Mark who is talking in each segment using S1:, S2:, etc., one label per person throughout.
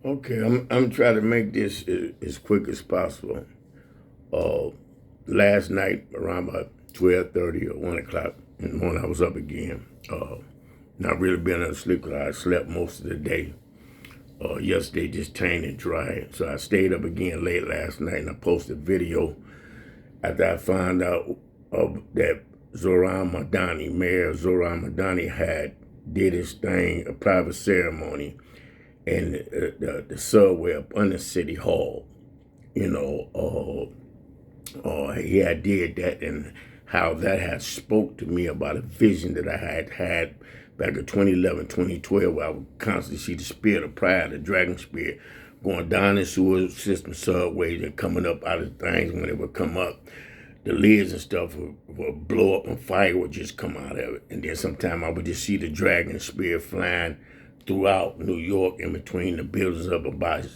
S1: Okay, I'm trying to make this as quick as possible. Uh, Last night around about 12:30 or 1 o'clock in the morning, I was up again. Not really being able to sleep because I slept most of the day. Yesterday just tamed and dry, so I stayed up again late last night and I posted a video after I found out that Zohran Mamdani, Mayor Zohran Mamdani, had did his thing, a private ceremony in the subway up under City Hall. You know, he had did that, and how that had spoke to me about a vision that I had back in 2011, 2012, where I would constantly see the spirit of pride, the dragon spirit, going down the sewer system subways and coming up out of things. When it would come up, the lids and stuff would blow up and fire would just come out of it. And then sometime I would just see the dragon spirit flying throughout New York in between the buildings up about.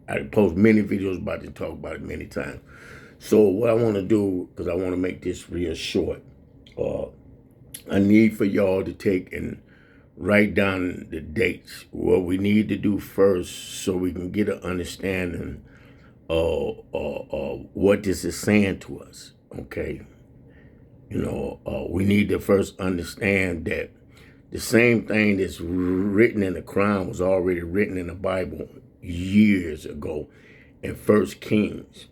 S1: I post many videos about it and talk about it many times. So what I want to do, because I want to make this real short, uh, I need for y'all to take and write down the dates, what we need to do first so we can get an understanding of what this is saying to us, okay? We need to first understand that the same thing that's written in the Quran was already written in the Bible years ago in First Kings.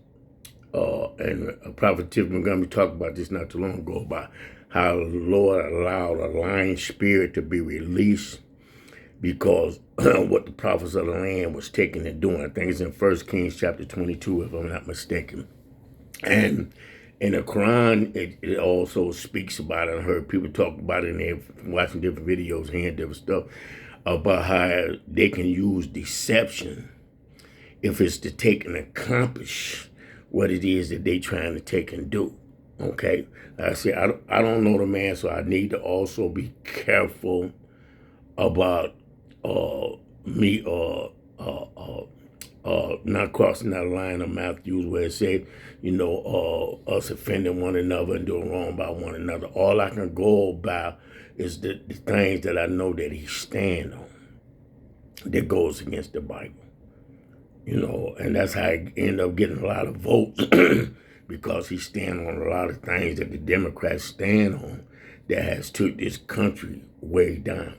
S1: And Prophet Tiffany going to be talking about this not too long ago about how the Lord allowed a lying spirit to be released because what the prophets of the land was taking and doing. I think it's in First Kings chapter 22, if I'm not mistaken. And in the Quran, it also speaks about it. I heard people talk about it and they're watching different videos, hearing different stuff about how they can use deception if it's to take and accomplish what it is that they trying to take and do. Okay, like I said, I don't know the man, so I need to also be careful about me not crossing that line of Matthews where it said, us offending one another and doing wrong by one another. All I can go by is the things that I know that he stand on that goes against the Bible. And that's how I end up getting a lot of votes because he stand on a lot of things that the Democrats stand on that has took this country way down.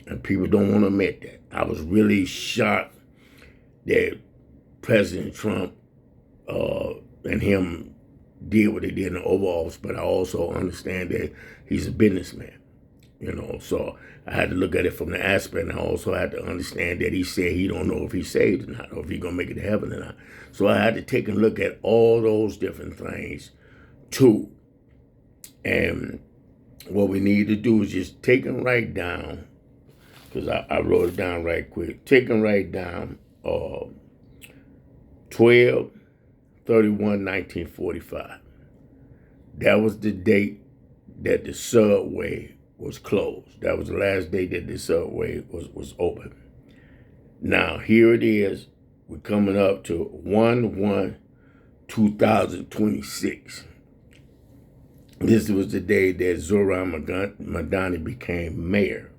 S1: And people don't want to admit that. I was really shocked that President Trump and him did what they did in the Oval Office, but I also understand that he's a businessman. So I had to look at it from the aspect, and I also had to understand that he said he don't know if he's saved or not, or if he's gonna make it to heaven or not. So I had to take a look at all those different things too. And what we need to do is just take and write down, because I wrote it down right quick. Take and write down 12/31/1945. That was the date that the subway was closed. That was the last day that the subway was open. Now, here it is. We're coming up to 1/1/2026. This was the day that Zohran Mamdani became mayor.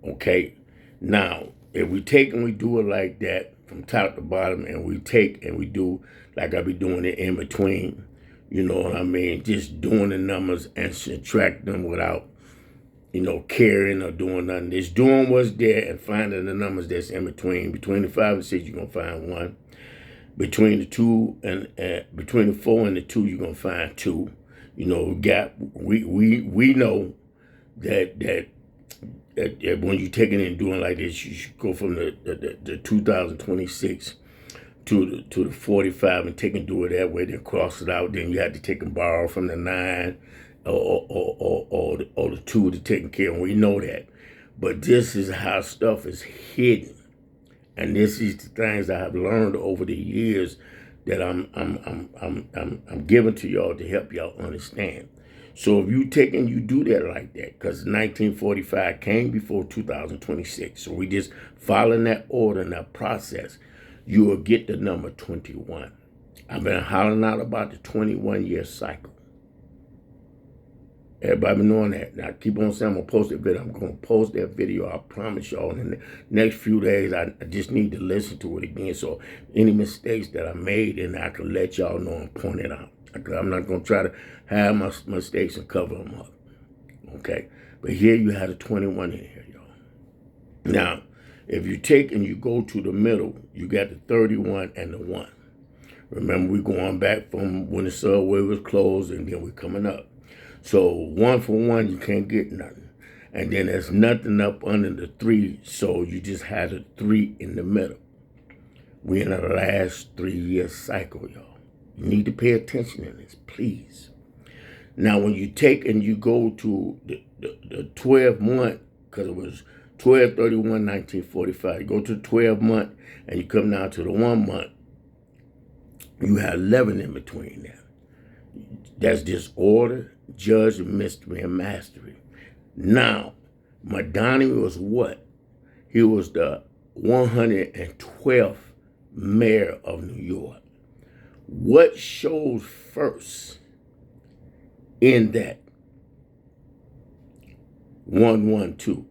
S1: Okay? Now, if we take and we do it like that from top to bottom, and we take and we do like I be doing it in between, you know what I mean? Just doing the numbers and subtract them without caring or doing nothing. Just doing what's there and finding the numbers that's in between. Between the 5 and 6, you're gonna find 1. Between the 2 and between the 4 and the 2, you're gonna find 2. Gap. We know that when you take it and doing like this, you should go from the 2026 to the 45 and take and do it that way. Then cross it out. Then you have to take and borrow from the 9 or the 2 to taking care of. We know that, but this is how stuff is hidden, and this is the things I have learned over the years that I'm giving to y'all to help y'all understand. So if you take and you do that like that, because 1945 came before 2026, so we just following that order and that process, you will get the number 21. I've been hollering out about the 21-year cycle. Everybody been knowing that. Now, keep on saying I'm going to post that video. I'm going to post that video. I promise y'all. In the next few days, I just need to listen to it again. So any mistakes that I made, and I can let y'all know and point it out. I'm not going to try to hide my mistakes and cover them up. Okay? But here you had a 21 in here, y'all. Now, if you take and you go to the middle, you got the 31 and the 1. Remember, we're going back from when the subway was closed, and then we're coming up. So 1 for 1, you can't get nothing. And then there's nothing up under the 3, so you just had a 3 in the middle. We're in the last 3-year cycle, y'all. You need to pay attention to this, please. Now, when you take and you go to the 12 month, because it was 12/31/1945, you go to the 12 month and you come down to the 1 month, you have 11 in between there. That's disorder, judgment, mystery, and mastery. Now, Mamdani was what? He was the 112th mayor of New York. What shows first in that 112?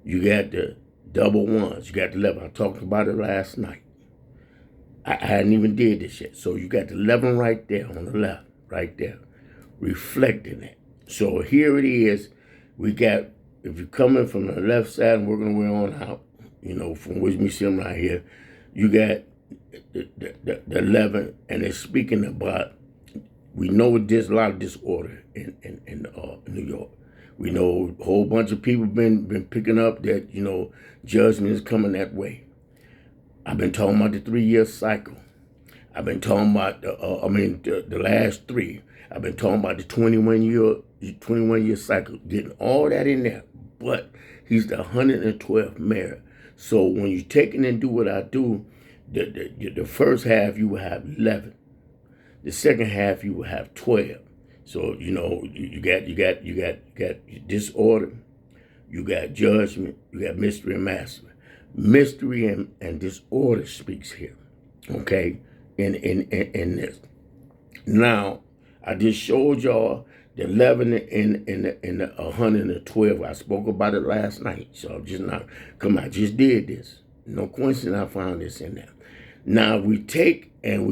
S1: You got the double ones. You got the 11. I talked about it last night. I hadn't even did this yet. So you got the 11 right there on the left, right there, reflecting it. So here it is. We got, if you're coming from the left side and working your way on out, from Wisdom Museum right here, you got the 11, and it's speaking about, we know there's a lot of disorder in New York. We know a whole bunch of people been picking up that, judgment is coming that way. I've been talking about the 3-year cycle. I've been talking about the last 3. I've been talking about the 21-year cycle, getting all that in there. But he's the 112th mayor. So when you take it and do what I do, the first half you will have 11. The second half you will have 12. So you got disorder, you got judgment, you got mystery and mastery. Mystery and disorder speaks here, okay, in this. Now, I just showed y'all the 11 in the 112. I spoke about it last night, so I'm just not, I just did this. No coincidence I found this in there. Now, we take and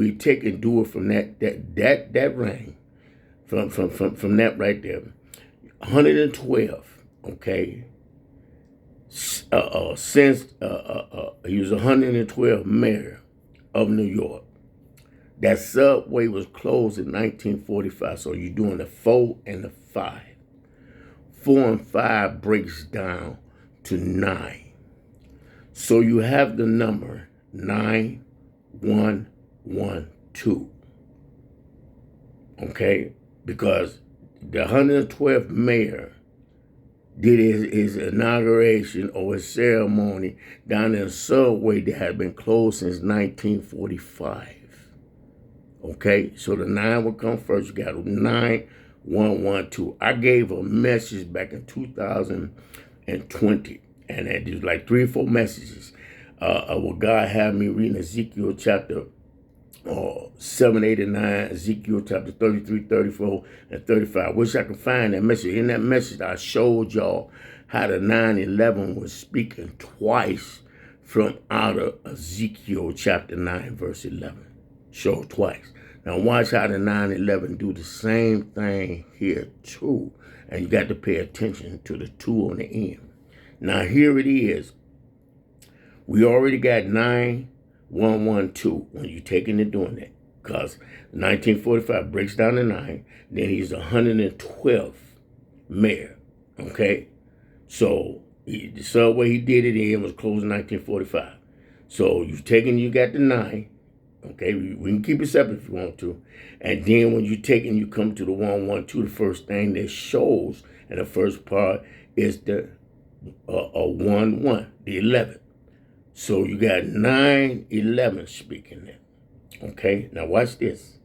S1: do it from that ring, from that right there, 112, okay. Since he was 112th mayor of New York. That subway was closed in 1945, so you're doing the 4 and the 5. 4 and 5 breaks down to 9. So you have the number 9112. Okay? Because the 112th mayor did his inauguration or his ceremony down in a subway that had been closed since 1945. Okay, so the 9 will come first. You got 9112. I gave a message back in 2020, and it was like 3 or 4 messages. Where God had me reading Ezekiel chapter 7, 8, and 9, Ezekiel chapter 33, 34, and 35. I wish I could find that message. In that message, I showed y'all how the 9:11 was speaking twice from out of Ezekiel chapter 9, verse 11. Showed twice. Now watch how the 9:11 do the same thing here too. And you got to pay attention to the 2 on the end. Now here it is. We already got 9112 when you're taking and doing that. Because 1945 breaks down to 9. Then he's 112th mayor. Okay? So the subway he did it in was closed in 1945. So you've taken, you got the 9. Okay, we can keep it separate if you want to. And then when you take and you come to the 112, the first thing that shows in the first part is the 1-1, the 11. So you got 9-11 speaking there. Okay, now watch this.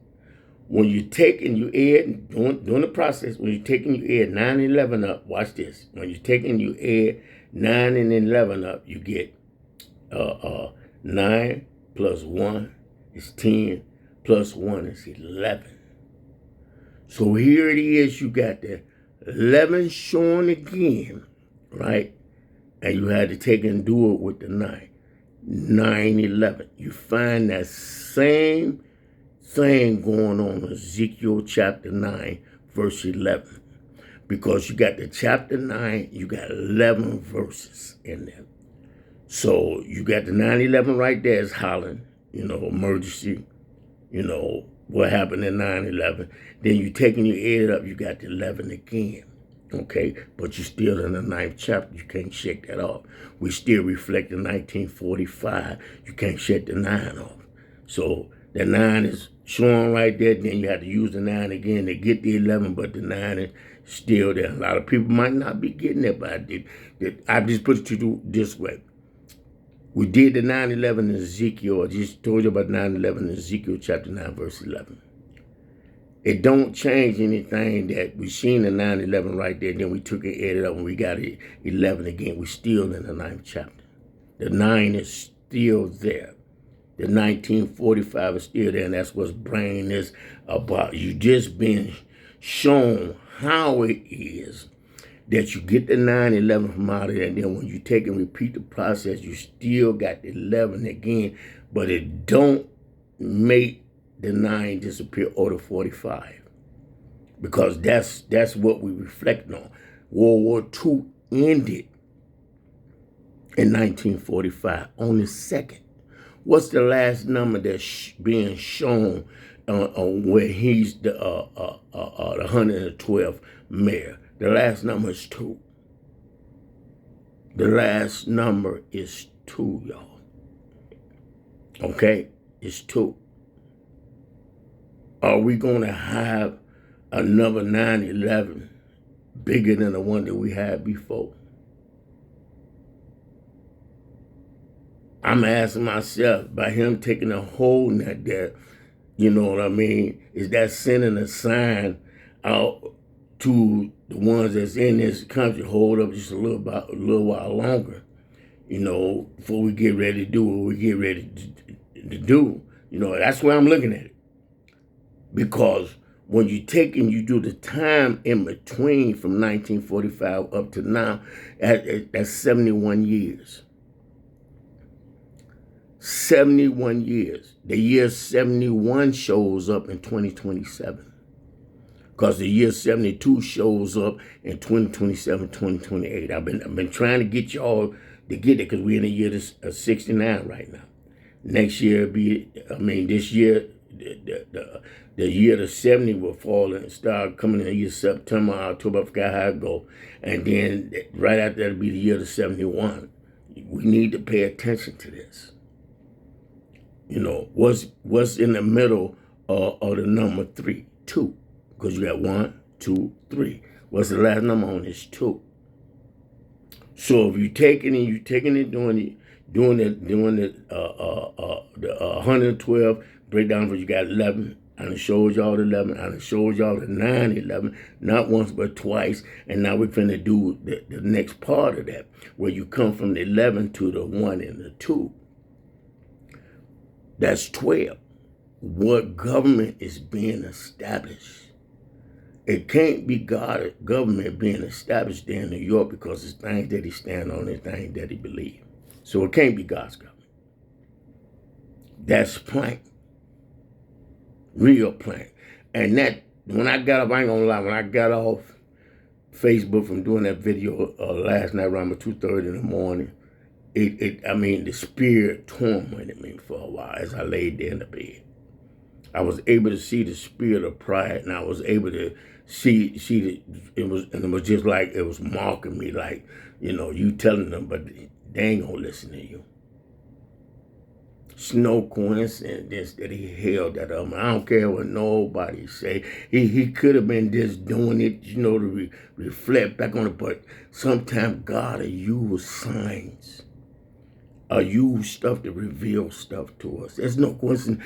S1: When you take and you add, during the process, when you're taking, you add 9-11 up, watch this. When you're taking, you add 9 and 11 up, you get 9 plus 1 is 10, plus 1 is 11. So here it is, you got the 11 showing again, right? And you had to take and do it with the 9. 9:11. You find that same thing going on in Ezekiel chapter 9, verse 11. Because you got the chapter 9, you got 11 verses in there. So you got the 9:11 right there is hollering, emergency, what happened in 9:11. Then you taking your head up, you got the 11 again. Okay, but you're still in the 9th chapter. You can't shake that off. We still reflect in 1945. You can't shake the 9 off. So the 9 is showing right there. Then you have to use the 9 again to get the 11, but the 9 is still there. A lot of people might not be getting it, but I just put it to you this way. We did the 9:11 in Ezekiel. I just told you about 9:11 in Ezekiel chapter 9, verse 11. It don't change anything that we seen in 9:11 right there. Then we took it, added up, and we got it 11 again. We're still in the 9th chapter. The 9 is still there. The 1945 is still there, and that's what's bringing this about. You just been shown how it is that you get the 9:11 from out of there, and then when you take and repeat the process, you still got the 11 again, but it don't make the 9 disappear or the 45. Because that's what we reflect on. World War II ended in 1945 on the 2nd. What's the last number that's being shown where he's the 112th mayor? The last number is 2. The last number is 2, y'all. Okay? It's 2. Are we going to have another 9/11 bigger than the one that we had before? I'm asking myself, by him taking a hold at that, you know what I mean, is that sending a sign out to the ones that's in this country, hold up just a little while longer, before we get ready to do what we get ready to do. That's where I'm looking at it. Because when you take and you do the time in between from 1945 up to now, that's 71 years. 71 years. The year 71 shows up in 2027. Because the year 72 shows up in 2027, 2028. I've been trying to get y'all to get it because we're in the year of 69 right now. Next year this year, the year of 70 will fall and start coming in the year September, October, I forgot how it go. And then right after that'll be the year of 71. We need to pay attention to this. What's in the middle of the number 3? 2. Because you got 1, 2, 3. What's the last number on this? 2. So if you're taking it, doing the 112 breakdown, you got 11. And it shows y'all the 11, and it shows y'all the 9/11, not once but twice. And now we're finna do the next part of that, where you come from the 11 to the 1 and the 2. That's 12. What government is being established? It can't be government being established there in New York, because it's things that he stand on and things that he believe. So it can't be God's government. That's plain. Real plain. And that, when I got up, I ain't gonna lie, when I got off Facebook from doing that video last night around 2:30 in the morning, the spirit tormented me for a while as I laid there in the bed. I was able to see the spirit of pride, and I was able to see it was just like it was mocking me, like, you telling them, but they ain't gonna listen to you. It's no coincidence that he held that up. I don't care what nobody say. He could have been just doing it, to reflect back on it. But sometimes God will use signs, or use stuff to reveal stuff to us. There's no coincidence.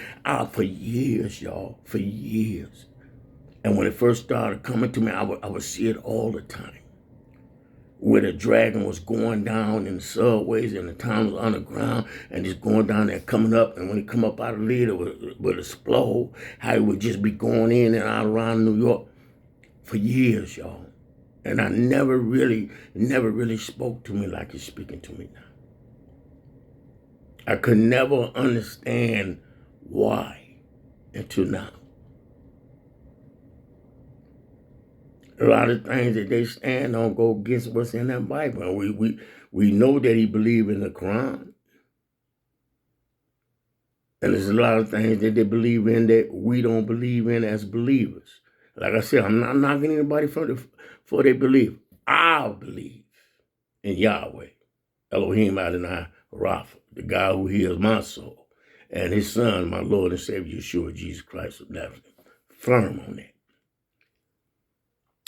S1: For years, y'all, for years. And when it first started coming to me, I would see it all the time. Where the dragon was going down in the subways and the tunnels underground, and just going down there, coming up, and when it come up out of the lid, it would explode. How it would just be going in and out around New York for years, y'all. And I never really spoke to me like he's speaking to me now. I could never understand why until now. A lot of things that they stand on go against what's in that Bible. We know that he believed in the Quran. And there's a lot of things that they believe in that we don't believe in as believers. Like I said, I'm not knocking anybody for their belief. I believe in Yahweh, Elohim Adonai Rapha, the God who heals my soul, and his son, my Lord and Savior, Yeshua, Jesus Christ of Nazareth. Firm on that.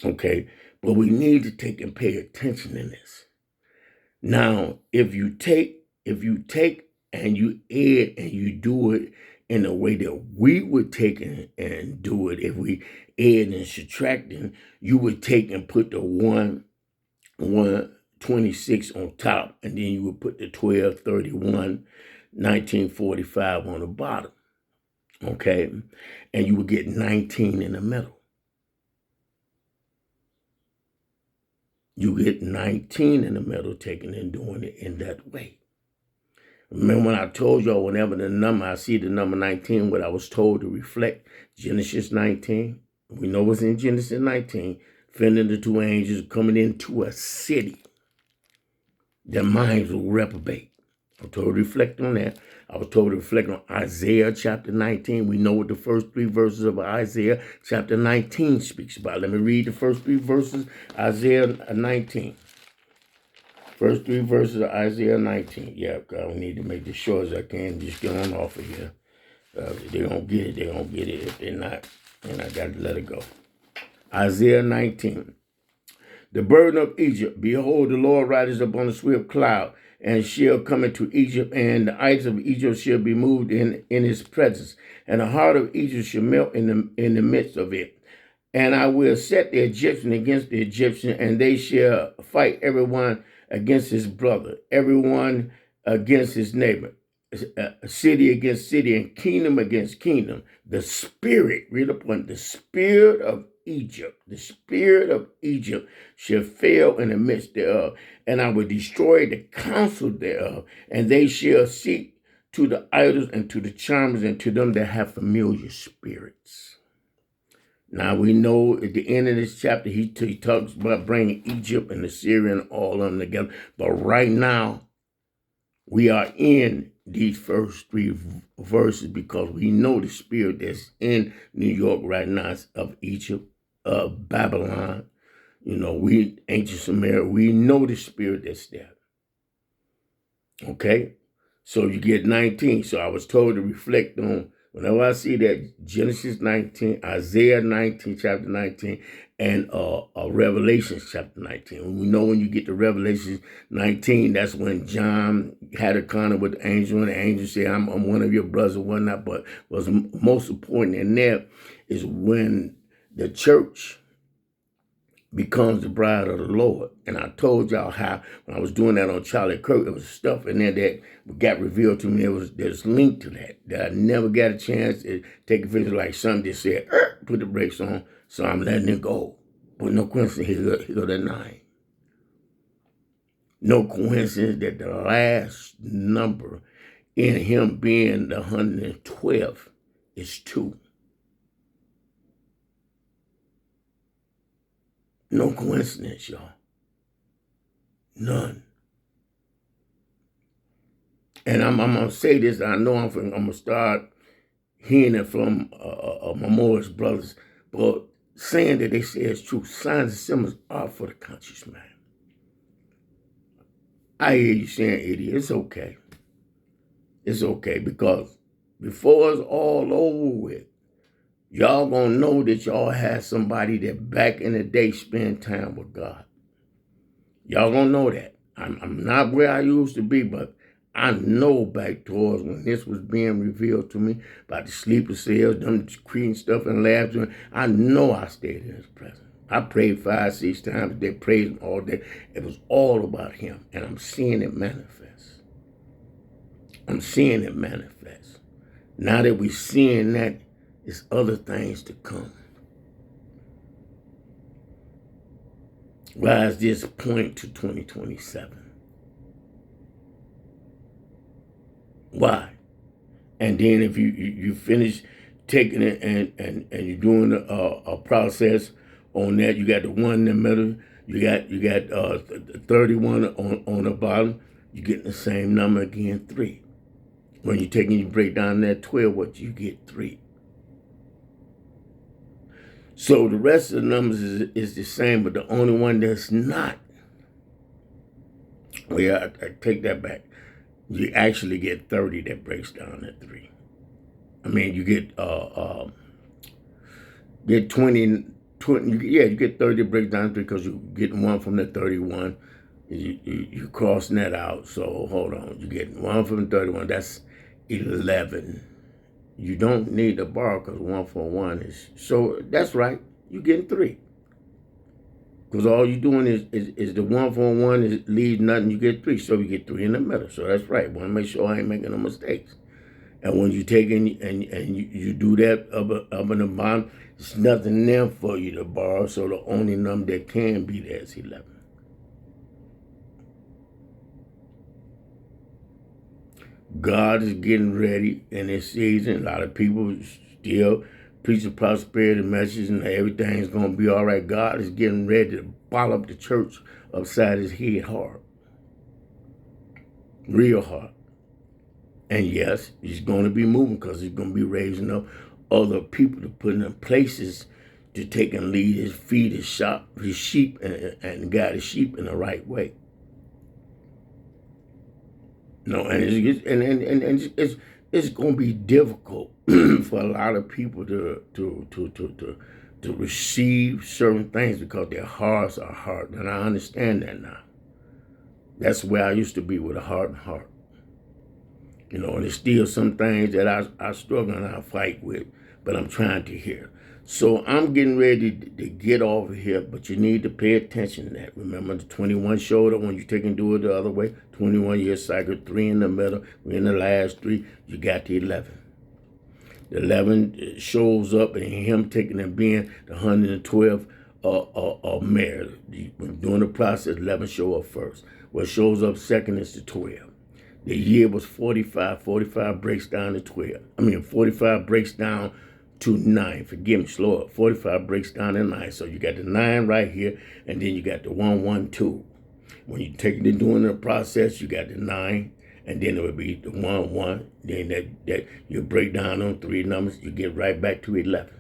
S1: Okay? But we need to take and pay attention in this. Now, if you take and you add and you do it in a way that we would take and do it, if we add and subtracting, you would take and put the 126 on top, and then you would put the 1231, 1945 on the bottom. Okay? And you would get 19 in the middle. You get 19 in the middle, taking and doing it in that way. Remember when I told y'all whenever I see the number 19, what I was told to reflect Genesis 19. We know what's in Genesis 19. Fending the two angels coming into a city. Their minds will reprobate. I was told to reflect on that. I was told to reflect on Isaiah chapter 19. We know what the first 3 verses of Isaiah chapter 19 speaks about. Let me read the first 3 verses, Isaiah 19. First 3 verses of Isaiah 19. Yeah, I need to make this short as I can. Just get on off of here. If they're going to get it, they're going to get it. If they're not, then I got to let it go. Isaiah 19. The burden of Egypt. Behold, the Lord rides upon a swift cloud, and shall come into Egypt, and the idols of Egypt shall be moved in his presence, and the heart of Egypt shall melt in the midst of it. And I will set the Egyptian against the Egyptian, and they shall fight everyone against his brother, everyone against his neighbor, city against city, and kingdom against kingdom. The spirit, read upon the spirit of Egypt shall fail in the midst thereof, and I will destroy the counsel thereof, and they shall seek to the idols and to the charmers and to them that have familiar spirits. Now we know at the end of this chapter, he talks about bringing Egypt and Assyria and all of them together. But right now, we are in these first 3 verses because we know the spirit that's in New York right now is of Egypt, of Babylon. You know, ancient Samaria, we know the spirit that's there. Okay? So you get 19. So I was told to reflect on, whenever I see that Genesis 19, Isaiah 19, chapter 19, and Revelation chapter 19. We know when you get to Revelation 19, that's when John had a encounter with the angel, and the angel said, I'm one of your brothers or whatnot. But what's most important in there is when the church becomes the bride of the Lord. And I told y'all how when I was doing that on Charlie Kirk, there was stuff in there that got revealed to me. There's linked to that I never got a chance to take a video, like something that said, put the brakes on, so I'm letting it go. But no coincidence, here go the 9. No coincidence that the last number in him being the 112th is 2. No coincidence, y'all. None. And I'm going to say this. I know I'm going to start hearing it from my Morris brothers, but saying that they say it's true. Signs and symbols are for the conscious mind. I hear you saying, idiot. It's okay. It's okay, because before it's all over with, y'all going to know that y'all had somebody that back in the day spent time with God. Y'all going to know that. I'm not where I used to be, but I know back towards when this was being revealed to me about the sleeper cells, them creating stuff in labs. I know I stayed in his presence. I prayed 5, 6 times. They praised him all day. It was all about him, and I'm seeing it manifest. I'm seeing it manifest. Now that we're seeing that, there's other things to come. Why is this point to 2027? Why? And then if you finish taking it and you're doing a process on that, you got the one in the middle, you got 31 on the bottom, you're getting the same number again, 3. When you take and you break down that 12, what you get, 3. So the rest of the numbers is the same, but the only one that's not, well, I take that back. You actually get 30 that breaks down at 3. I mean, you get 20, yeah, you get 30 that breaks down 3 because you get 1 from the 31. You crossing that out. So hold on, you get 1 from the 31. That's 11. You don't need to borrow because 1 for 1 is, so that's right. You getting 3. Because all you're doing is the 1 for 1 leaves nothing, you get 3. So you get 3 in the middle. So that's right. Want to make sure I ain't making no mistakes. And when you take and you do that up in the bottom, there's nothing there for you to borrow. So the only number that can be there is 11. God is getting ready in this season. A lot of people still preach a prosperity message and everything's going to be all right. God is getting ready to ball up the church upside his head hard. Real hard. And yes, he's going to be moving because he's going to be raising up other people to put in places to take and lead feed his sheep and guide his sheep in the right way. No, and it's going to be difficult for a lot of people to receive certain things because their hearts are hard. And I understand that now. That's where I used to be, with a hardened heart. You know, and there's still some things that I struggle and I fight with, but I'm trying to hear. So I'm getting ready to get over here, but you need to pay attention to that. Remember the 21 shoulder when you take and do it the other way? 21-year cycle, 3 in the middle. We're in the last 3. You got the 11. The 11 shows up, and him taking and being the 112 mare. When doing the process, 11 show up first. What shows up second is the 12. The year was 45. 45 breaks down to 12. 45 breaks down to 9. Forgive me, slow up. 45 breaks down to 9. So you got the 9 right here, and then you got the 112. When you take it and doing the process, you got the 9, and then it would be the 1. Then that you break down on 3 numbers, you get right back to 11.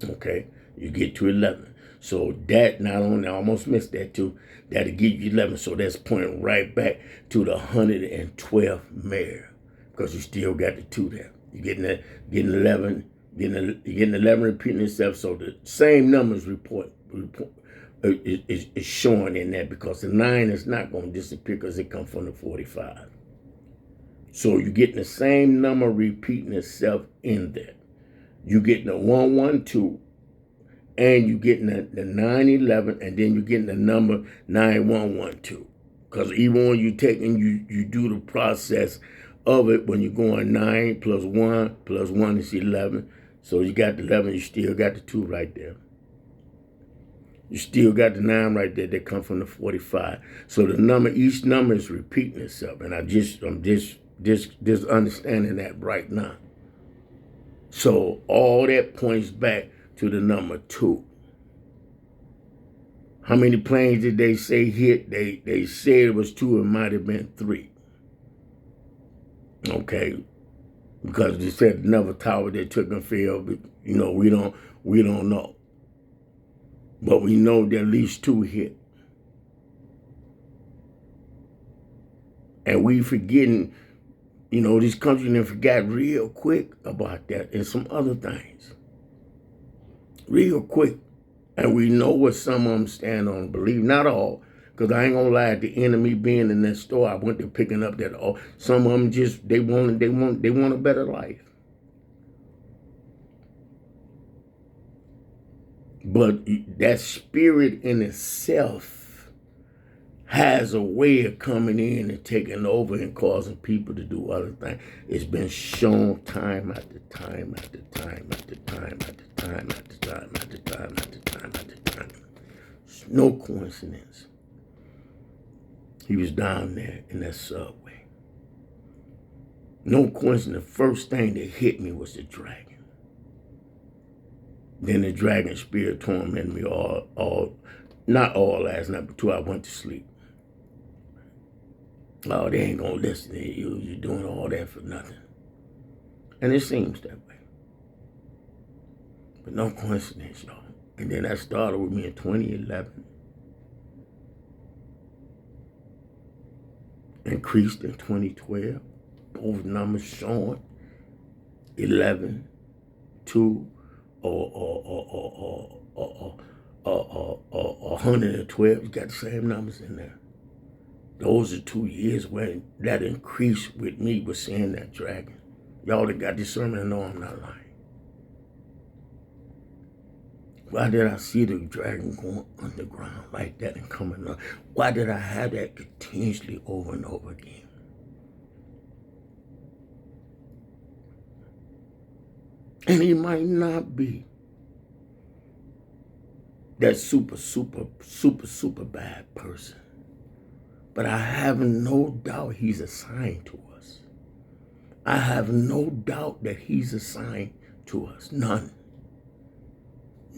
S1: Okay, you get to 11. So that not only, I almost missed that too. That'll give you 11. So that's pointing right back to the 112th mare, because you still got the 2 there. You're getting 11, getting 11 repeating itself. So the same numbers is showing in that, because the 9 is not going to disappear because it comes from the 45. So you're getting the same number repeating itself in there. You're getting the 112. And you're getting the 911, and then you're getting the number 9112. Because even when you take and you do the process of it, when you're going 9 plus 1 plus 1 is 11. So you got the 11, you still got the 2 right there. You still got the 9 right there that come from the 45. So the number, each number is repeating itself. And I'm just understanding that right now. So all that points back to the number 2. How many planes did they say hit? They said it was 2. It might have been 3. Okay, because they said another tower that took and fell. But, you know, we don't know, but we know that at least 2 hit, and we forgetting. You know, this country then forgot real quick about that and some other things. Real quick. And we know what some of them stand on, believe, not all, because I ain't gonna lie, the enemy being in that store, I went to picking up that all. Some of them just they want a better life. But that spirit in itself has a way of coming in and taking over and causing people to do other things. It's been shown time after time after time after time after time after time after time after time after time. It's no coincidence. He was down there in that subway. No coincidence. The first thing that hit me was the dragon. Then the dragon spirit tormented me not all last night, but till I went to sleep. Oh, they ain't gonna listen to you. You're doing all that for nothing. And it seems that way. But no coincidence, y'all. And then that started with me in 2011. Increased in 2012. Both numbers showing 11, 2, or 112. You got the same numbers in there. Those are 2 years when that increase with me was seeing that dragon. Y'all that got discernment know I'm not lying. Why did I see the dragon going underground like that and coming up? Why did I have that continuously over and over again? And he might not be that super bad person. But I have no doubt he's assigned to us. I have no doubt that he's assigned to us. None.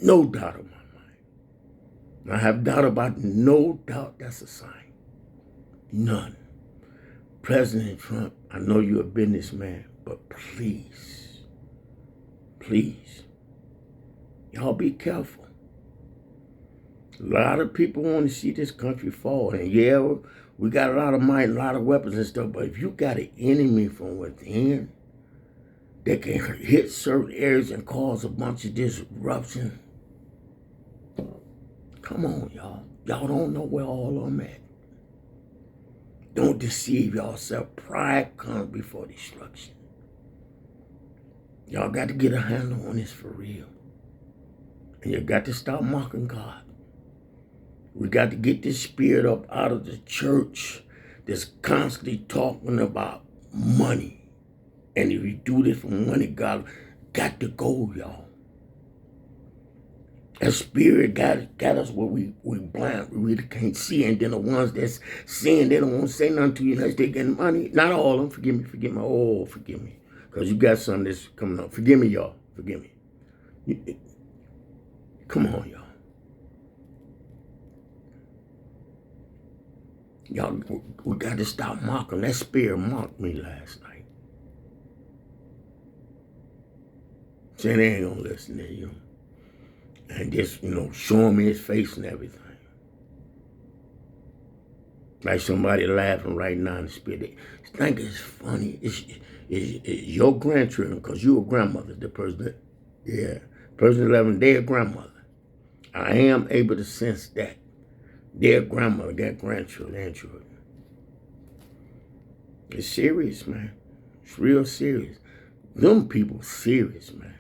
S1: No doubt in my mind. I have doubt about no doubt that's a sign. None. President Trump, I know you're a businessman, but please, y'all be careful. A lot of people want to see this country fall. And yeah, we got a lot of might, a lot of weapons and stuff, but if you got an enemy from within that can hit certain areas and cause a bunch of disruption, come on, y'all. Y'all don't know where all I'm at. Don't deceive yourself. Pride comes before destruction. Y'all got to get a handle on this for real. And you got to stop mocking God. We got to get this spirit up out of the church that's constantly talking about money. And if you do this for money, God got to go, y'all. That spirit got us where we blind, we really can't see. And then the ones that's seeing, they don't want to say nothing to you unless they getting money. Not all of them. Forgive me. Oh, forgive me. Because you got something that's coming up. Forgive me, y'all. Forgive me. Come on, y'all. Y'all, we got to stop mocking. That spirit mocked me last night. Saying they ain't gonna listen to you. And just, showing me his face and everything. Like somebody laughing right now in the spirit. They think it's funny. It's your grandchildren, because you a grandmother, the person that, person 11, they're grandmother. I am able to sense that. Their grandmother got grandchildren and children. It's serious, man. It's real serious. Them people serious, man.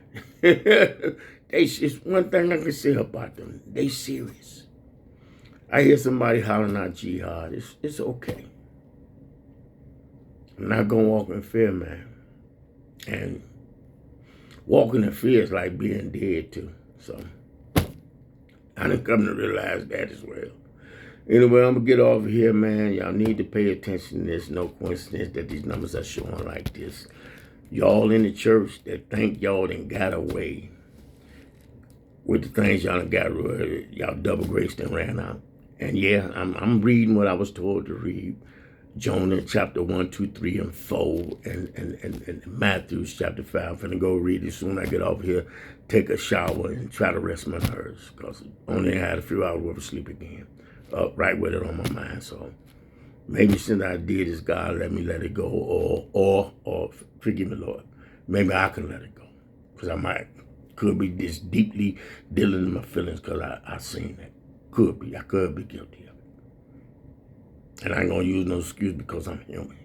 S1: It's one thing I can say about them. They serious. I hear somebody hollering out jihad. It's okay. I'm not going to walk in fear, man. And walking in fear is like being dead, too. So I done come to realize that as well. Anyway, I'm going to get off of here, man. Y'all need to pay attention. There's no coincidence that these numbers are showing like this. Y'all in the church that think y'all done got away with the things y'all done got rid of, y'all double graced and ran out. And yeah, I'm reading what I was told to read. Jonah chapter 1, 2, 3, and 4, and Matthew chapter 5. I'm finna go read it soon. I get off here, take a shower, and try to rest my nerves, because I only had a few hours worth of sleep again. Right with it on my mind. So maybe since I did this, God let me let it go, or forgive me, Lord. Maybe I can let it go, because could be this deeply dealing in my feelings, because I seen that. Could be. I could be guilty of it. And I ain't going to use no excuse because I'm human.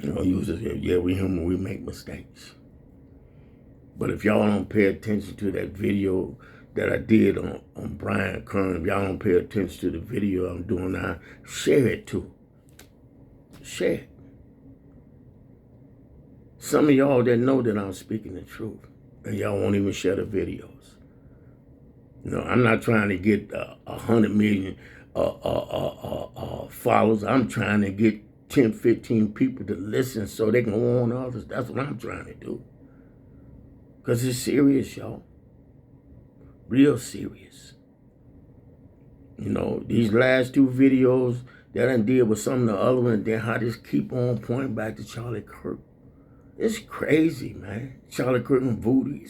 S1: I'm going to use it. Yeah, we human. We make mistakes. But if y'all don't pay attention to that video that I did on Brian Kern, if y'all don't pay attention to the video I'm doing now, share it too. Share it. Some of y'all that know that I'm speaking the truth, and y'all won't even share the videos. You know, I'm not trying to get 100 million followers. I'm trying to get 10, 15 people to listen so they can warn others. That's what I'm trying to do. Because it's serious, y'all. Real serious. You know, these last two videos that I did with some of the other ones, and then how this keep on pointing back to Charlie Kirk. It's crazy, man. Charlie Kirk and voodoo.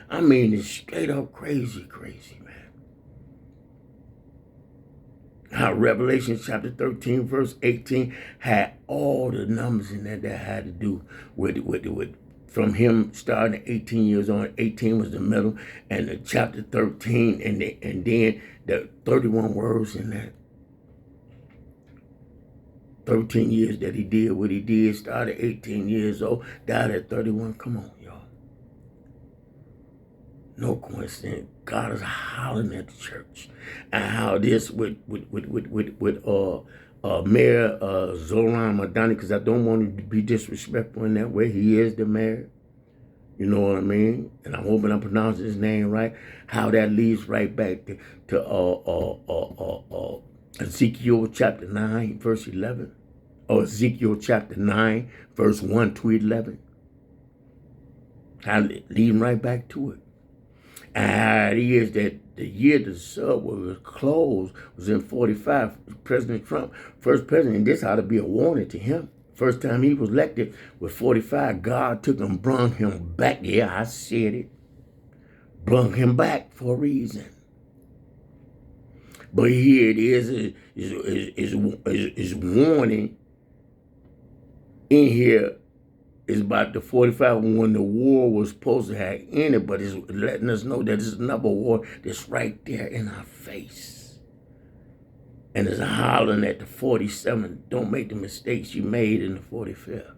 S1: I mean, it's straight up crazy, man. How Revelation chapter 13, verse 18 had all the numbers in there that had to do with from him starting at 18 years on. 18 was the middle, and the chapter 13, and then the 31 words in that. 13 years that he did what he did, started 18 years old, died at 31. Come on, y'all. No coincidence. God is hollering at the church. And how this with Mayor Zohran Mamdani, because I don't want him to be disrespectful in that way. He is the mayor. You know what I mean? And I'm hoping I'm pronouncing his name right. How that leads right back to Ezekiel chapter 9, verse 11. Or Ezekiel chapter 9, verse 1 to 11. How leading right back to it. And it is that the year the subway was closed was in 45. President Trump, first president, and this ought to be a warning to him. First time he was elected with 45, God took him, brung him back. Yeah, I said it. Brung him back for a reason. But here it is warning in here is about the 45 when the war was supposed to have ended, but it's letting us know that there's another war that's right there in our face. And it's hollering at the 47, don't make the mistakes you made in the 45th.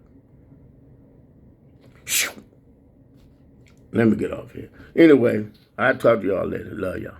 S1: Let me get off here. Anyway, I'll talk to y'all later. Love y'all.